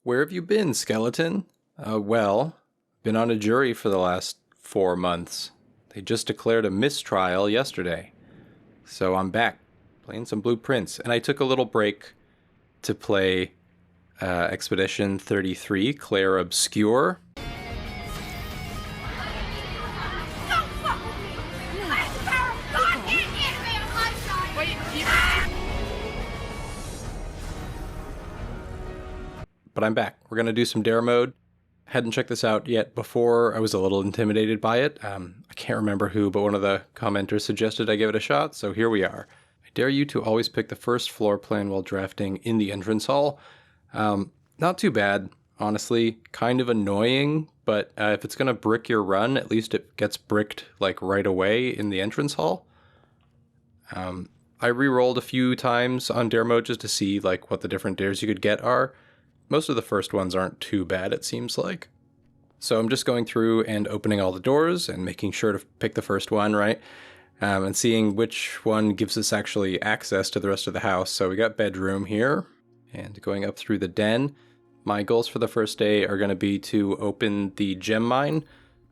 Where have you been, skeleton? Well, been on a jury for the last 4 months. They just declared a mistrial yesterday. So I'm back, playing some Blueprints. And I took a little break to play Expedition 33, Claire Obscure. But I'm back. We're going to do some dare mode. Hadn't checked this out yet before. I was a little intimidated by it. I can't remember who, but one of the commenters suggested I give it a shot, so here we are. I dare you to always pick the first floor plan while drafting in the entrance hall. Not too bad, honestly. Kind of annoying, but if it's going to brick your run, at least it gets bricked like right away in the entrance hall. I re-rolled a few times on dare mode just to see like what the different dares you could get are. Most of the first ones aren't too bad, it seems like. So I'm just going through and opening all the doors and making sure to pick the first one, right? And seeing which one gives us actually access to the rest of the house. So we got bedroom here and going up through the den. My goals for the first day are going to be to open the gem mine,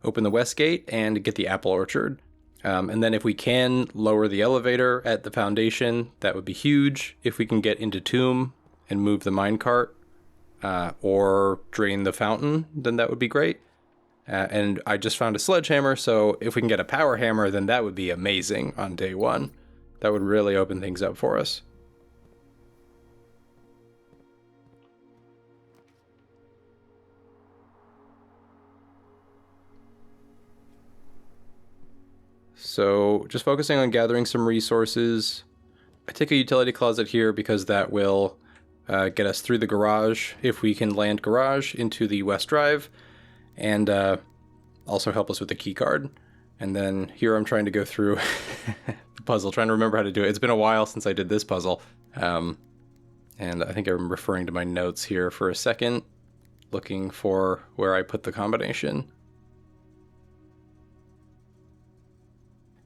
open the west gate, and get the apple orchard. And then if we can lower the elevator at the foundation, that would be huge. If we can get into tomb and move the minecart, or drain the fountain, then that would be great. And I just found a sledgehammer, so if we can get a power hammer, then that would be amazing on day one. That would really open things up for us. So just focusing on gathering some resources. I take a utility closet here because that will get us through the garage, if we can land garage, into the west drive, and also help us with the key card. And then here I'm trying to go through the puzzle, trying to remember how to do it. It's been a while since I did this puzzle. And I think I'm referring to my notes here for a second, looking for where I put the combination.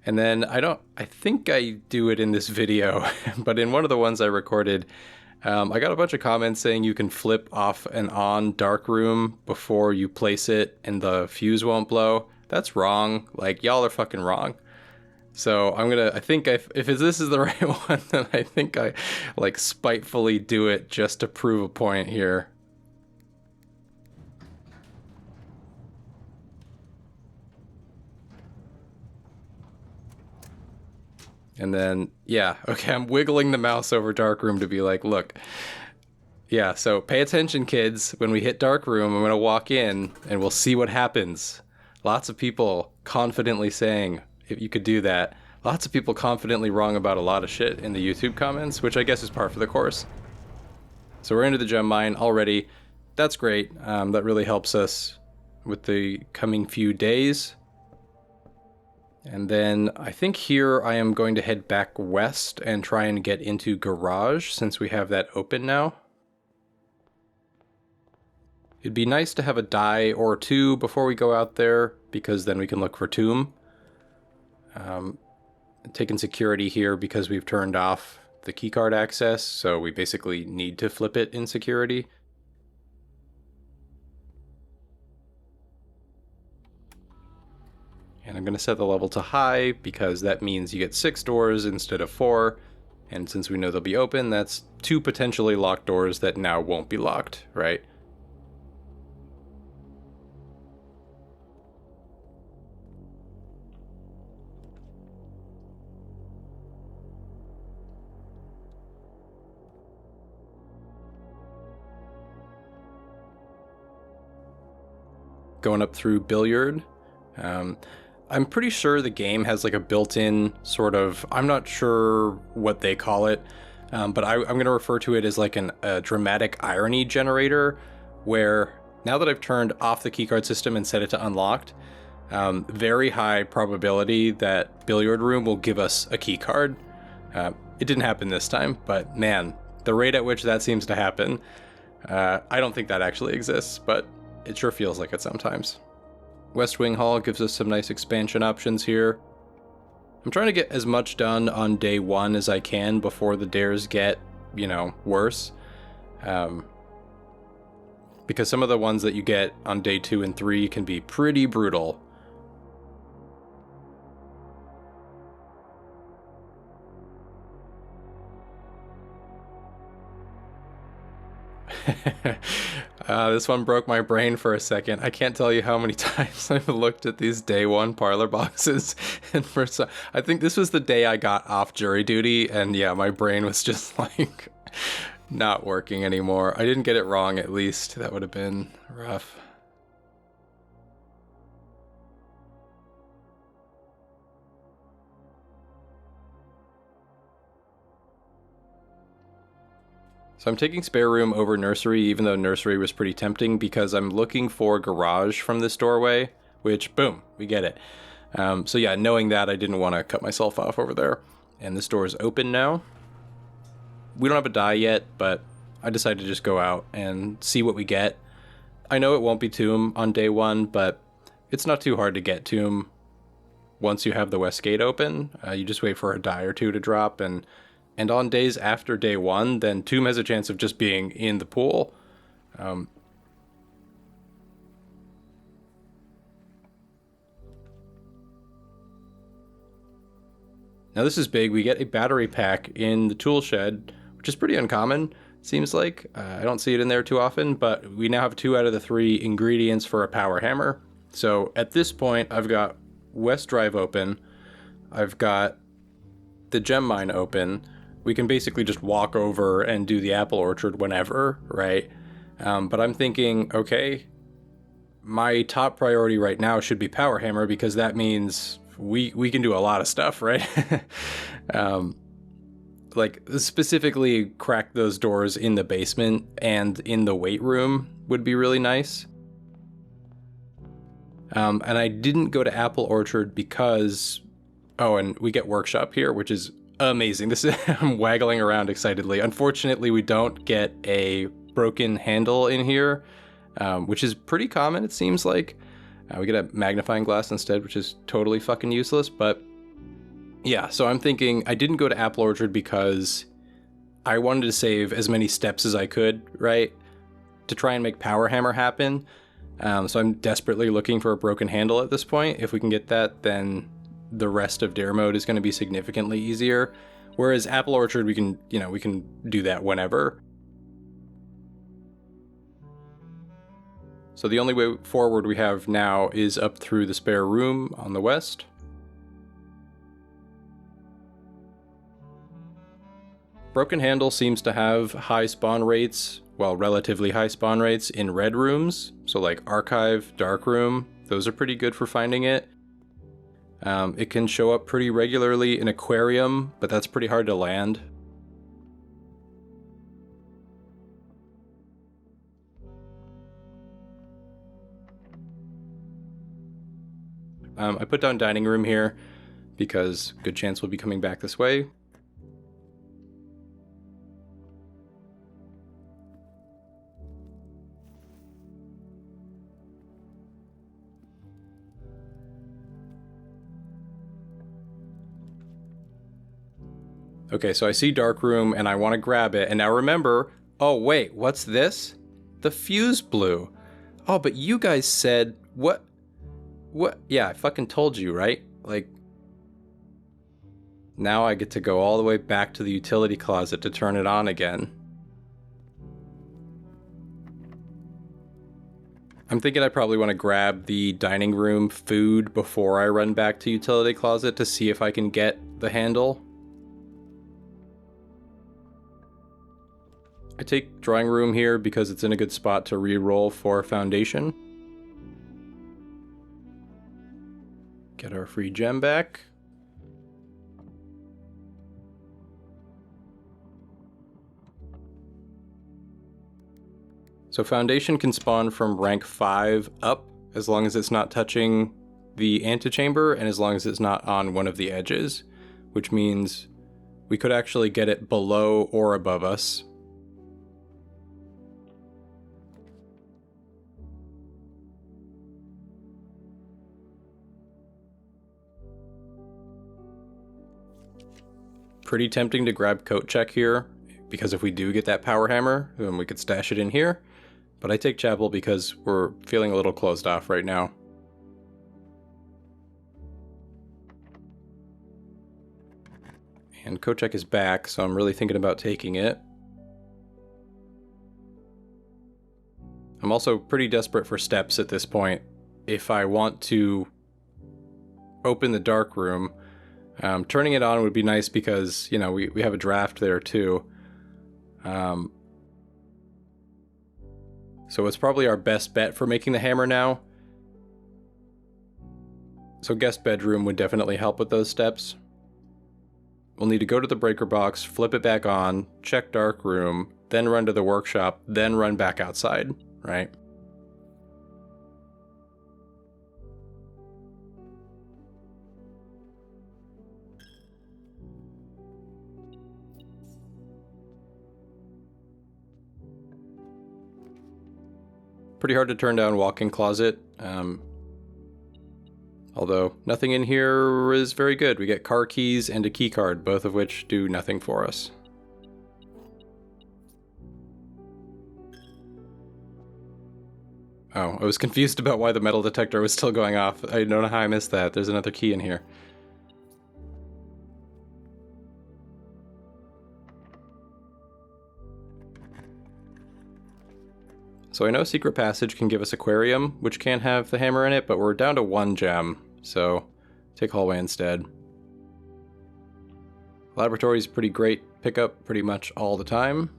And then I think I do it in this video, but in one of the ones I recorded, I got a bunch of comments saying you can flip off and on dark room before you place it and the fuse won't blow. That's wrong. Like, y'all are fucking wrong. So I think if this is the right one, then I think I like spitefully do it just to prove a point here. And then, yeah, okay, I'm wiggling the mouse over darkroom to be like, look. Yeah, so pay attention, kids. When we hit darkroom, I'm going to walk in and we'll see what happens. Lots of people confidently saying, if you could do that. Lots of people confidently wrong about a lot of shit in the YouTube comments, which I guess is par for the course. So we're into the gem mine already. That's great. That really helps us with the coming few days. And then I think here I am going to head back west and try and get into garage since we have that open now. It'd be nice to have a die or two before we go out there because then we can look for tomb. Taking security here because we've turned off the keycard access, so we basically need to flip it in security. And I'm going to set the level to high because that means you get 6 doors instead of 4. And since we know they'll be open, that's 2 potentially locked doors that now won't be locked, right? Going up through billiard. I'm pretty sure the game has like a built-in sort of, I'm not sure what they call it, but I'm going to refer to it as like a dramatic irony generator, where now that I've turned off the keycard system and set it to unlocked, very high probability that billiard room will give us a keycard. It didn't happen this time, but man, the rate at which that seems to happen, I don't think that actually exists, but it sure feels like it sometimes. West Wing Hall gives us some nice expansion options here. I'm trying to get as much done on day 1 as I can before the dares get, worse. because some of the ones that you get on day 2 and 3 can be pretty brutal. This one broke my brain for a second. I can't tell you how many times I've looked at these day 1 parlor boxes, and I think this was the day I got off jury duty, and yeah, my brain was just like not working anymore. I didn't get it wrong, at least. That would have been rough. So I'm taking spare room over nursery, even though nursery was pretty tempting, because I'm looking for garage from this doorway, which, boom, we get it. So yeah, knowing that, I didn't want to cut myself off over there. And this door is open now. We don't have a die yet, but I decided to just go out and see what we get. I know it won't be tomb on day 1, but it's not too hard to get tomb once you have the west gate open. You just wait for a die or two to drop, and on days after day 1, then tomb has a chance of just being in the pool. Now this is big. We get a battery pack in the tool shed, which is pretty uncommon, seems like. I don't see it in there too often, but we now have 2 out of the 3 ingredients for a power hammer. So at this point, I've got West Drive open. I've got the gem mine open. We can basically just walk over and do the apple orchard whenever, right? But I'm thinking, okay, my top priority right now should be power hammer, because that means we can do a lot of stuff, right? Like specifically crack those doors in the basement and in the weight room would be really nice. And I didn't go to apple orchard because, oh, and we get workshop here, which is amazing. This is I'm waggling around excitedly. Unfortunately, we don't get a broken handle in here, which is pretty common, it seems like. We get a magnifying glass instead, which is totally fucking useless. But yeah, so I'm thinking I didn't go to apple orchard because I wanted to save as many steps as I could, right, to try and make power hammer happen. So I'm desperately looking for a broken handle at this point. If we can get that, then the rest of dare mode is going to be significantly easier. Whereas apple orchard, we can do that whenever. So the only way forward we have now is up through the spare room on the west. Broken handle seems to have high spawn rates, well, relatively high spawn rates in red rooms. So like archive, dark room, those are pretty good for finding it. It can show up pretty regularly in aquarium, but that's pretty hard to land. I put down dining room here because good chance we'll be coming back this way. Okay, so I see dark room and I want to grab it. And now remember, oh wait, what's this? The fuse blew. Oh, but you guys said, what? Yeah, I fucking told you, right? Like, now I get to go all the way back to the utility closet to turn it on again. I'm thinking I probably want to grab the dining room food before I run back to utility closet to see if I can get the handle. I take drawing room here because it's in a good spot to re-roll for foundation. Get our free gem back. So foundation can spawn from rank 5 up, as long as it's not touching the antechamber and as long as it's not on one of the edges, which means we could actually get it below or above us. Pretty tempting to grab coat check here, because if we do get that power hammer, then we could stash it in here. but I take chapel because we're feeling a little closed off right now. And coat check is back, so I'm really thinking about taking it. I'm also pretty desperate for steps at this point. If I want to open the dark room, turning it on would be nice because, you know, we have a draft there too. So it's probably our best bet for making the hammer now. So guest bedroom would definitely help with those steps. We'll need to go to the breaker box, flip it back on, check dark room, then run to the workshop, then run back outside, right? Pretty hard to turn down walk-in closet. Although nothing in here is very good. We get car keys and a key card, both of which do nothing for us. Oh, I was confused about why the metal detector was still going off. I don't know how I missed that. There's another key in here. So I know Secret Passage can give us Aquarium, which can have the hammer in it, but we're down to 1 gem, so take Hallway instead. Laboratory's pretty great pickup pretty much all the time.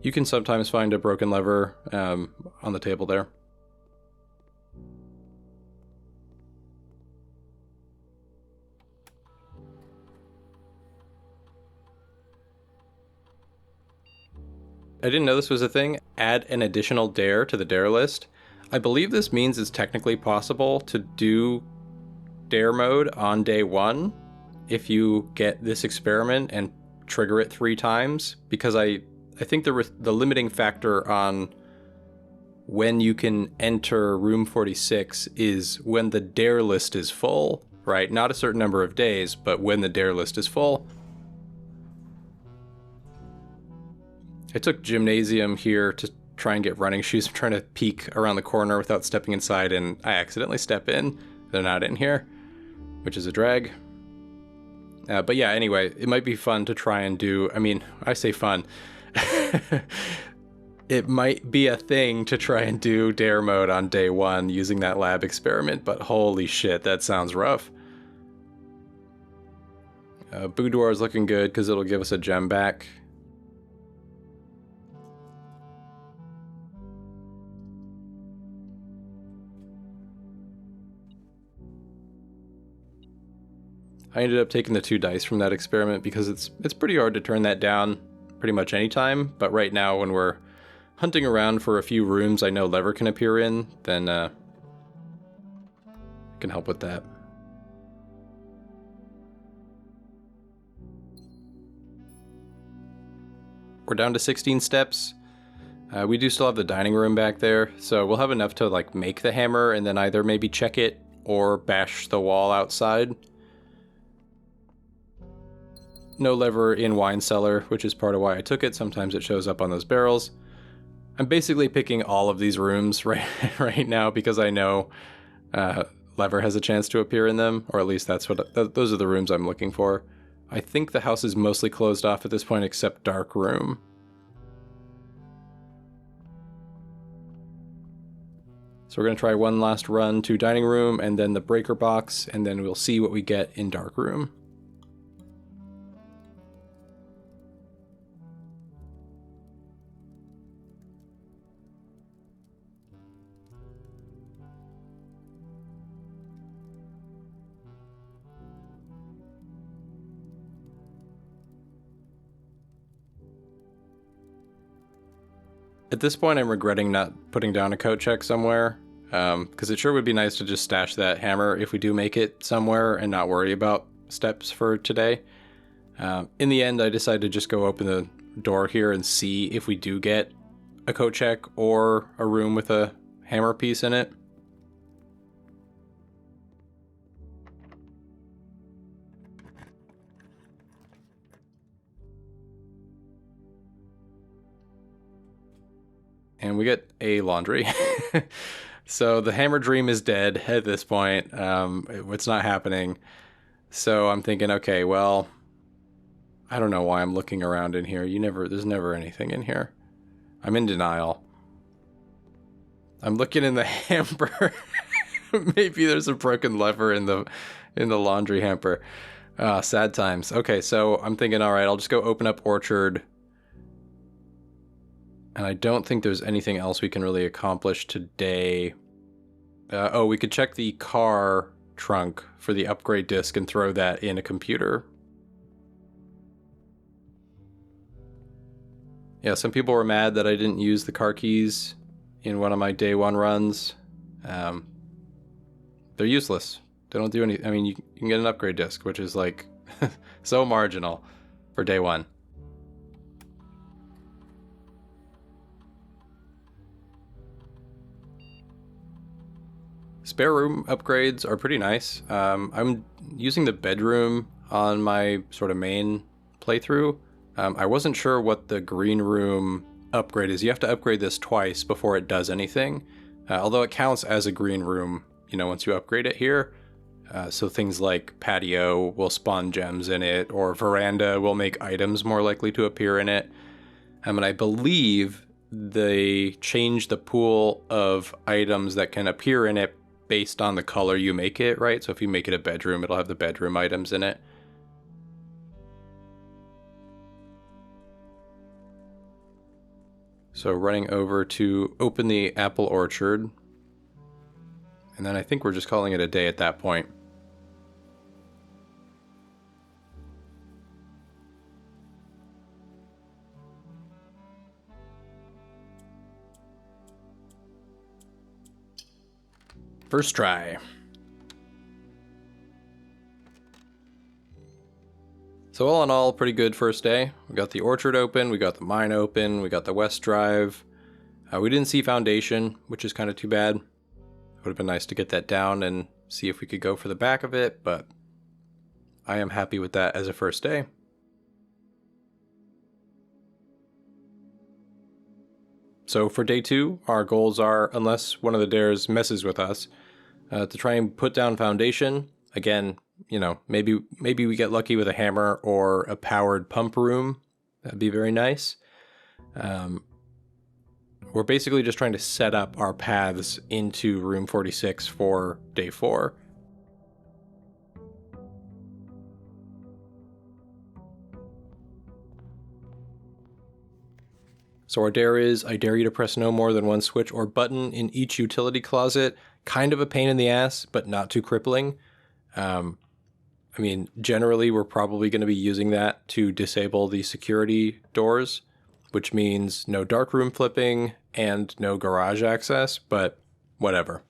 You can sometimes find a broken lever on the table there. I didn't know this was a thing. Add an additional dare to the dare list. I believe this means it's technically possible to do dare mode on day 1 if you get this experiment and trigger it 3 times, because I think the limiting factor on when you can enter room 46 is when the dare list is full, right? Not a certain number of days, but when the dare list is full. I took Gymnasium here to try and get running shoes. I'm trying to peek around the corner without stepping inside, and I accidentally step in. They're not in here, which is a drag. But yeah, anyway, it might be fun to try and do... I mean, I say fun. It might be a thing to try and do dare mode on day 1 using that lab experiment, but holy shit, that sounds rough. Boudoir is looking good because it'll give us a gem back. I ended up taking the 2 dice from that experiment because it's pretty hard to turn that down pretty much any time, but right now when we're hunting around for a few rooms I know lever can appear in, then I can help with that. We're down to 16 steps. We do still have the dining room back there, so we'll have enough to like make the hammer and then either maybe check it or bash the wall outside. No lever in wine cellar, which is part of why I took it. Sometimes it shows up on those barrels. I'm basically picking all of these rooms right now because I know lever has a chance to appear in them, or at least those are the rooms I'm looking for. I think the house is mostly closed off at this point except dark room. So we're going to try one last run to dining room and then the breaker box, and then we'll see what we get in dark room. At this point, I'm regretting not putting down a coat check somewhere, because it sure would be nice to just stash that hammer if we do make it somewhere and not worry about steps for today. In the end, I decided to just go open the door here and see if we do get a coat check or a room with a hammer piece in it. And we get a laundry. So the hammer dream is dead at this point. It's not happening. So I'm thinking, okay, well, I don't know why I'm looking around in here. There's never anything in here. I'm in denial. I'm looking in the hamper. Maybe there's a broken lever in the laundry hamper. Sad times. Okay, so I'm thinking, all right, I'll just go open up Orchard. And I don't think there's anything else we can really accomplish today. We could check the car trunk for the upgrade disk and throw that in a computer. Yeah, some people were mad that I didn't use the car keys in one of my day one runs. They're useless. They don't do anything. I mean, you can get an upgrade disk, which is like so marginal for day one. Spare room upgrades are pretty nice. I'm using the bedroom on my sort of main playthrough. I wasn't sure what the green room upgrade is. You have to upgrade this twice before it does anything. Although it counts as a green room, once you upgrade it here. So things like patio will spawn gems in it, or veranda will make items more likely to appear in it. And I believe they change the pool of items that can appear in it based on the color you make it, right? So if you make it a bedroom, it'll have the bedroom items in it. So running over to open the apple orchard. And then I think we're just calling it a day at that point. First try. So all in all, pretty good first day. We got the orchard open, we got the mine open, we got the west drive. We didn't see foundation, which is kind of too bad. It would have been nice to get that down and see if we could go for the back of it, but I am happy with that as a first day. So for day 2, our goals are, unless one of the dares messes with us, to try and put down foundation. Again, maybe we get lucky with a hammer or a powered pump room. That'd be very nice. We're basically just trying to set up our paths into room 46 for day 4. So our dare is, I dare you to press no more than one switch or button in each utility closet. Kind of a pain in the ass, but not too crippling. Generally, we're probably going to be using that to disable the security doors, which means no dark room flipping and no garage access, but whatever.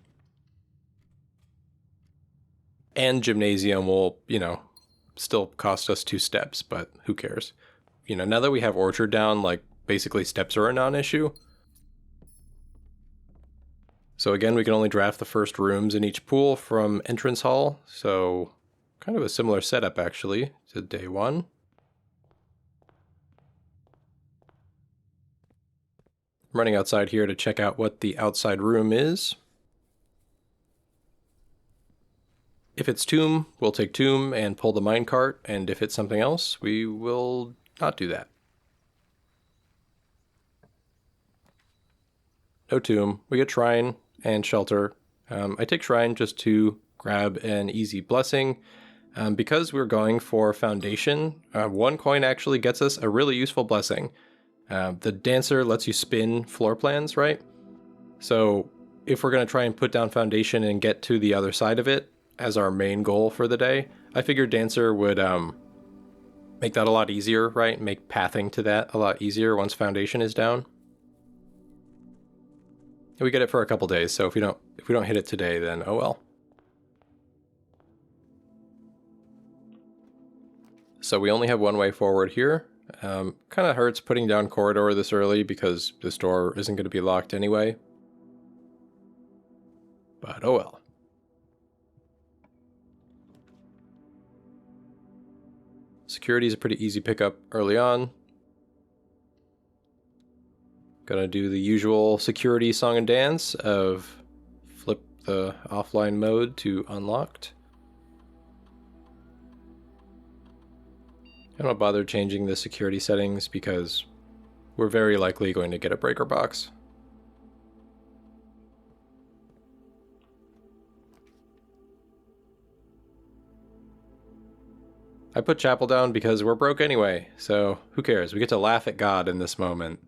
And gymnasium will, still cost us 2 steps, but who cares? Now that we have orchard down, basically steps are a non-issue. So again, we can only draft the first rooms in each pool from entrance hall, so kind of a similar setup actually to day 1. I'm running outside here to check out what the outside room is. If it's tomb, we'll take tomb and pull the minecart, and if it's something else, we will not do that. No tomb. We get shrine and shelter. I take shrine just to grab an easy blessing. Because we're going for foundation, 1 coin actually gets us a really useful blessing. The dancer lets you spin floor plans, right? So if we're going to try and put down foundation and get to the other side of it as our main goal for the day, I figured dancer would make that a lot easier, right? Make pathing to that a lot easier once foundation is down. We get it for a couple days, so if we don't hit it today, then oh well. So we only have one way forward here. Kind of hurts putting down corridor this early because this door isn't going to be locked anyway. But oh well. Security is a pretty easy pickup early on. Gonna do the usual security song and dance of flip the offline mode to unlocked. I don't bother changing the security settings because we're very likely going to get a breaker box. I put chapel down because we're broke anyway, so who cares? We get to laugh at God in this moment.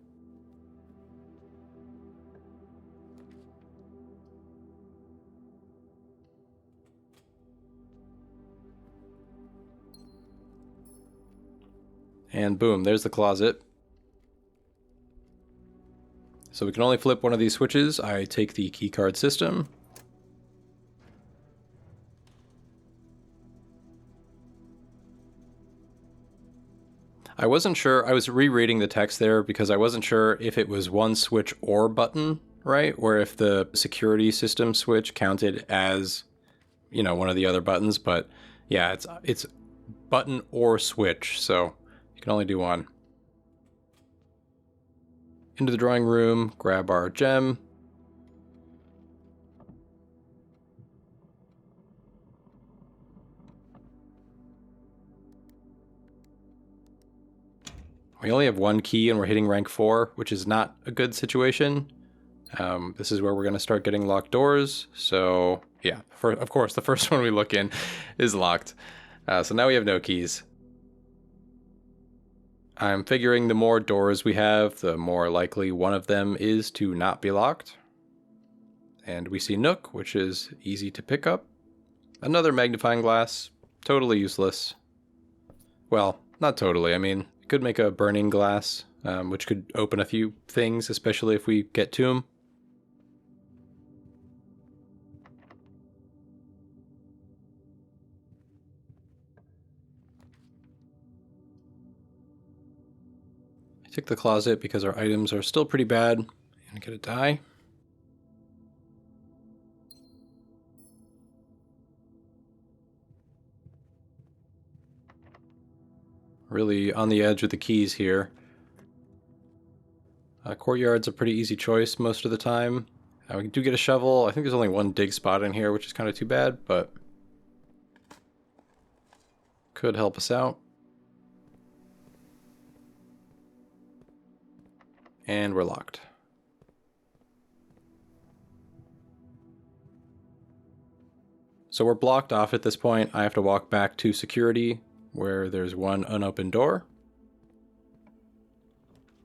And boom, there's the closet. So we can only flip one of these switches. I take the keycard system. I wasn't sure, I was rereading the text there because I wasn't sure if it was one switch or button, right? Or if the security system switch counted as, you know, one of the other buttons, but yeah, it's button or switch, so you can only do one. Into the drawing room, grab our gem. We only have one key and we're hitting rank 4, which is not a good situation. This is where we're going to start getting locked doors. So yeah, of course, the first one we look in is locked. So now we have no keys. I'm figuring the more doors we have, the more likely one of them is to not be locked. And we see Nook, which is easy to pick up. Another magnifying glass, totally useless. Well, not totally, I mean, it could make a burning glass, which could open a few things, especially if we get to them. I took the closet because our items are still pretty bad. And get a die. Really on the edge with the keys here. Courtyard's a pretty easy choice most of the time. We do get a shovel. I think there's only one dig spot in here, which is kind of too bad, but could help us out. And we're locked. So we're blocked off at this point. I have to walk back to security, where there's one unopened door.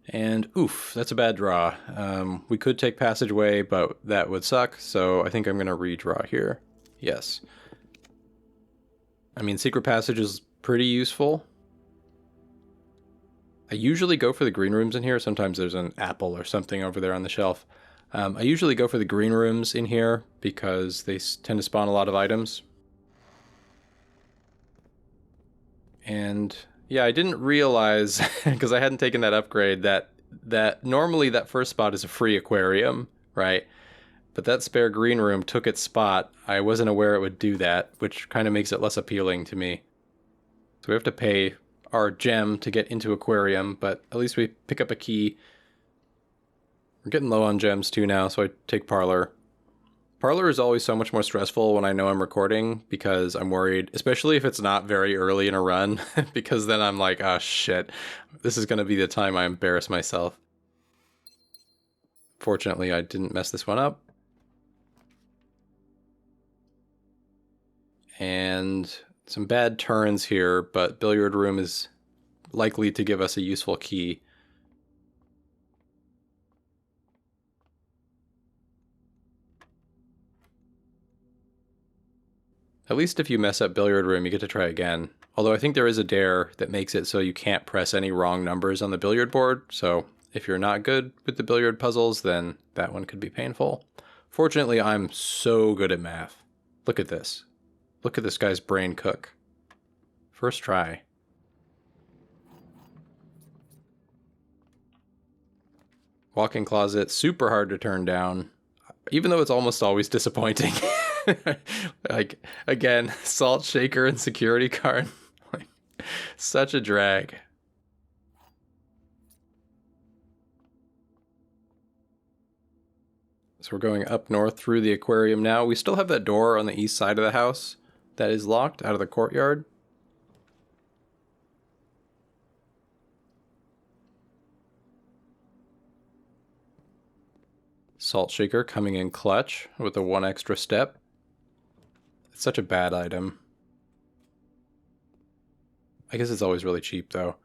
And oof, that's a bad draw. We could take passageway, but that would suck, so I think I'm going to redraw here. Yes. I mean, secret passage is pretty useful. I usually go for the green rooms in here. Sometimes there's an apple or something over there on the shelf. I usually go for the green rooms in here because they tend to spawn a lot of items. And yeah, I didn't realize, because I hadn't taken that upgrade, that normally that first spot is a free aquarium, right? But that spare green room took its spot. I wasn't aware it would do that, which kind of makes it less appealing to me. So we have to pay our gem to get into aquarium, but at least we pick up a key. We're getting low on gems too now, so I take parlor. Parlor is always so much more stressful when I know I'm recording because I'm worried, especially if it's not very early in a run, because then I'm like, oh shit, this is going to be the time I embarrass myself. Fortunately, I didn't mess this one up. And some bad turns here, but billiard room is likely to give us a useful key. At least if you mess up billiard room, you get to try again. Although I think there is a dare that makes it so you can't press any wrong numbers on the billiard board, so if you're not good with the billiard puzzles, then that one could be painful. Fortunately, I'm so good at math. Look at this. Look at this guy's brain cook. First try. Walk-in closet, super hard to turn down, even though it's almost always disappointing. Like, again, salt shaker and security card. Like, such a drag. So we're going up north through the aquarium now. We still have that door on the east side of the house that is locked out of the courtyard. Salt shaker coming in clutch with the one extra step. It's such a bad item. I guess it's always really cheap though.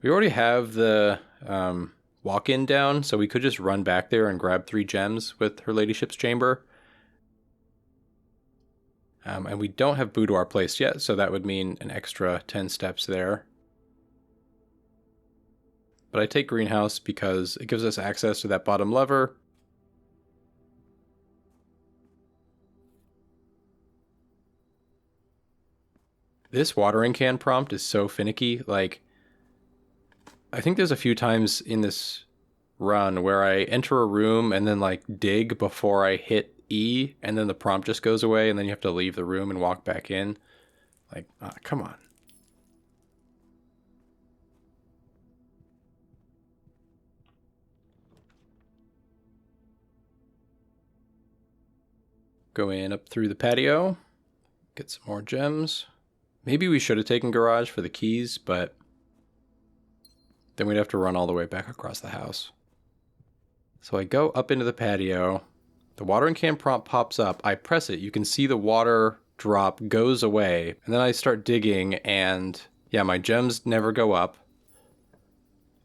We already have the walk-in down, so we could just run back there and grab 3 gems with Her Ladyship's Chamber. And we don't have boudoir placed yet, so that would mean an extra 10 steps there. But I take greenhouse because it gives us access to that bottom lever. This watering can prompt is so finicky. Like, I think there's a few times in this run where I enter a room and then like dig before I hit E, and then the prompt just goes away, and then you have to leave the room and walk back in. Like, come on. Go in up through the patio, get some more gems. Maybe we should have taken garage for the keys, but then we'd have to run all the way back across the house. So I go up into the patio. The watering can prompt pops up. I press it. You can see the water drop goes away. And then I start digging, and yeah, my gems never go up.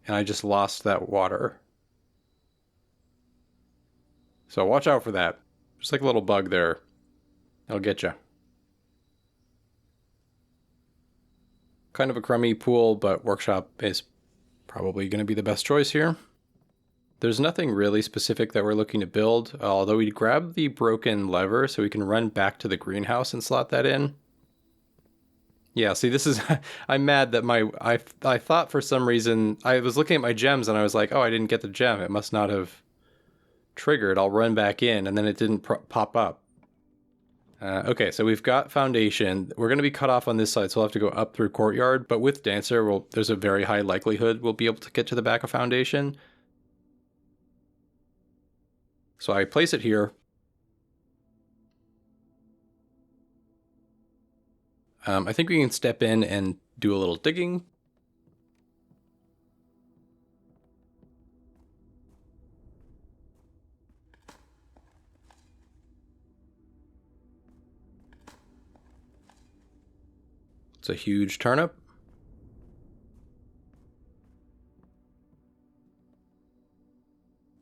And I just lost that water. So watch out for that. Just like a little bug there. It'll get you. Kind of a crummy pool, but workshop is probably going to be the best choice here. There's nothing really specific that we're looking to build, although we grab the broken lever so we can run back to the greenhouse and slot that in. Yeah, see, this is... I'm mad that I thought for some reason... I was looking at my gems and I was like, oh, I didn't get the gem. It must not have triggered. I'll run back in, and then it didn't pop up. Okay, so we've got foundation. We're going to be cut off on this side, so we'll have to go up through courtyard. But with Dancer, there's a very high likelihood we'll be able to get to the back of foundation. So I place it here. I think we can step in and do a little digging. It's a huge turnip.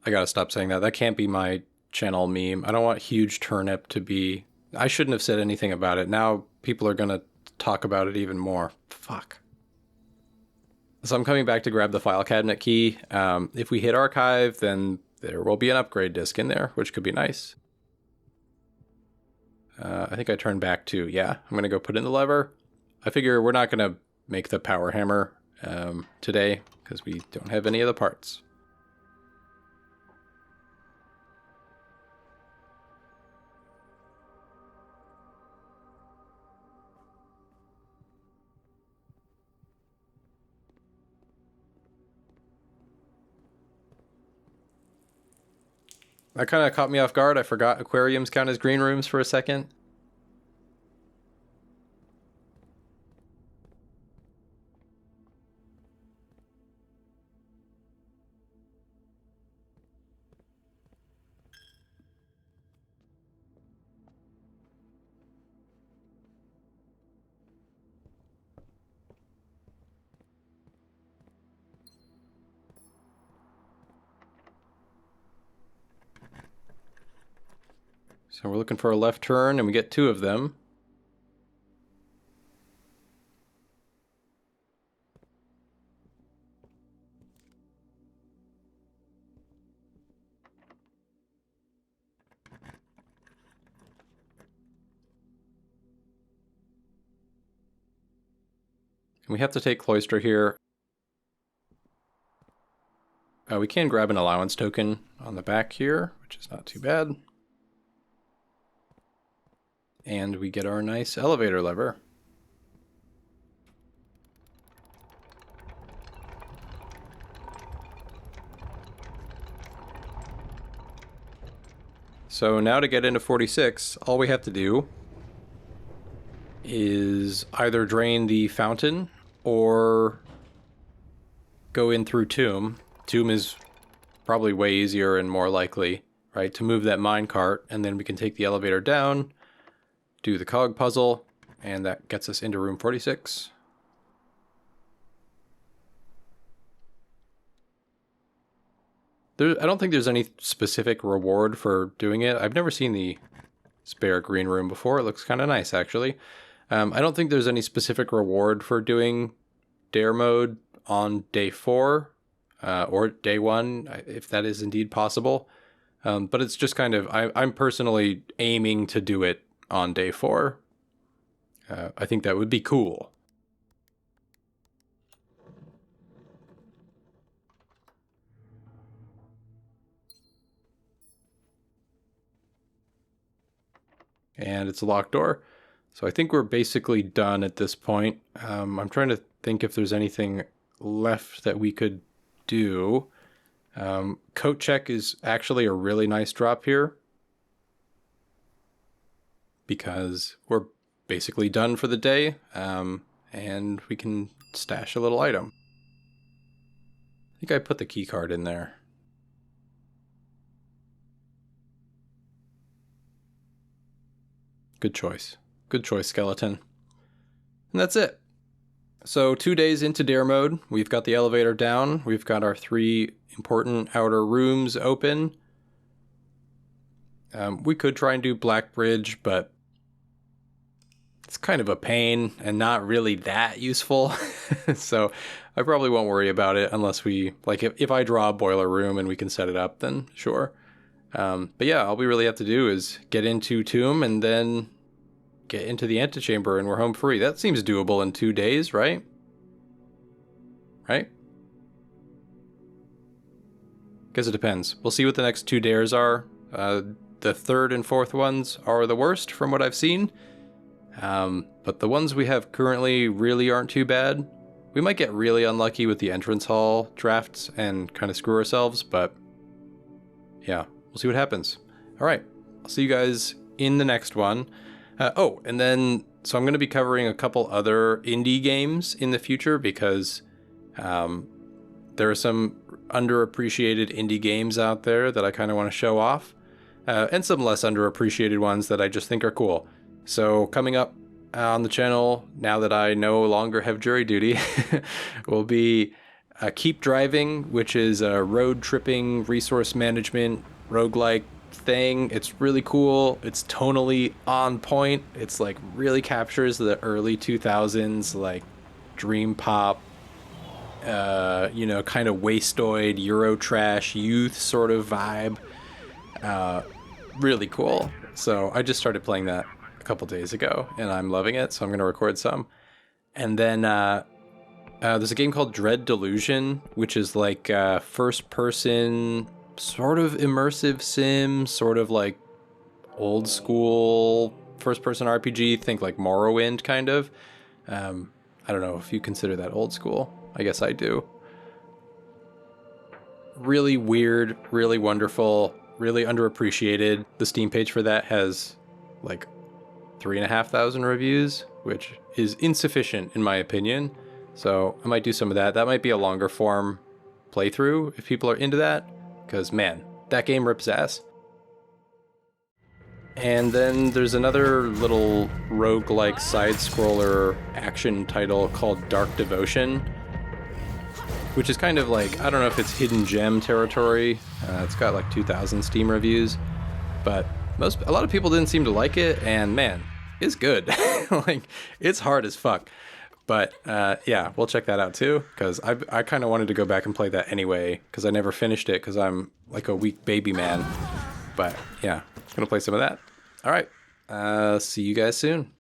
I gotta stop saying that. That can't be my channel meme. I don't want huge turnip to be... I shouldn't have said anything about it. Now people are gonna talk about it even more. Fuck. So I'm coming back to grab the file cabinet key. If we hit archive, then there will be an upgrade disk in there, which could be nice. I think I turned back to, yeah, I'm gonna go put in the lever. I figure we're not gonna make the power hammer today because we don't have any of the parts. That kind of caught me off guard. I forgot aquariums count as green rooms for a second. So we're looking for a left turn, and we get 2 of them. And we have to take Cloister here. We can grab an allowance token on the back here, which is not too bad. And we get our nice elevator lever. So now to get into 46, all we have to do is either drain the fountain or go in through Tomb. Tomb is probably way easier and more likely, right, to move that minecart, and then we can take the elevator down, do the cog puzzle, and that gets us into room 46. I don't think there's any specific reward for doing it. I've never seen the spare green room before. It looks kind of nice, actually. I don't think there's any specific reward for doing dare mode on day 4 or day 1, if that is indeed possible. But it's just kind of, I'm personally aiming to do it on day 4. I think that would be cool. And it's a locked door. So I think we're basically done at this point. I'm trying to think if there's anything left that we could do. Coat check is actually a really nice drop here, because we're basically done for the day, and we can stash a little item. I think I put the key card in there. Good choice. Good choice, skeleton. And that's it. So 2 days into dare mode, we've got the elevator down. We've got our 3 important outer rooms open. We could try and do Black Bridge, but it's kind of a pain and not really that useful. So I probably won't worry about it unless we, like, if I draw a boiler room and we can set it up, then sure. But yeah, all we really have to do is get into Tomb and then get into the antechamber and we're home free. That seems doable in 2 days, right? Right? Guess it depends. We'll see what the next 2 dares are. The 3rd and 4th ones are the worst from what I've seen. But the ones we have currently really aren't too bad. We might get really unlucky with the entrance hall drafts and kind of screw ourselves, but yeah, we'll see what happens. All right, I'll see you guys in the next one. So I'm going to be covering a couple other indie games in the future because there are some underappreciated indie games out there that I kind of want to show off, and some less underappreciated ones that I just think are cool. So coming up on the channel, now that I no longer have jury duty, will be Keep Driving, which is a road tripping resource management roguelike thing. It's really cool. It's tonally on point. It's like really captures the early 2000s like dream pop, kind of wastoid Eurotrash youth sort of vibe. Really cool. So I just started playing that a couple days ago and I'm loving it, so I'm going to record some. And then there's a game called Dread Delusion, which is like first person sort of immersive sim, sort of like old school first person RPG, think like Morrowind kind of. I don't know if you consider that old school. I guess I do. Really weird, really wonderful, really underappreciated. The Steam page for that has like 3,500 reviews, which is insufficient in my opinion. So I might do some of that. That might be a longer form playthrough if people are into that, because man, that game rips ass. And then there's another little roguelike side-scroller action title called Dark Devotion, which is kind of like, I don't know if it's hidden gem territory. It's got like 2,000 Steam reviews, but a lot of people didn't seem to like it, and man, it's good. Like, it's hard as fuck. But yeah, we'll check that out too, because I kind of wanted to go back and play that anyway, because I never finished it because I'm like a weak baby man. But yeah, gonna play some of that. All right, see you guys soon.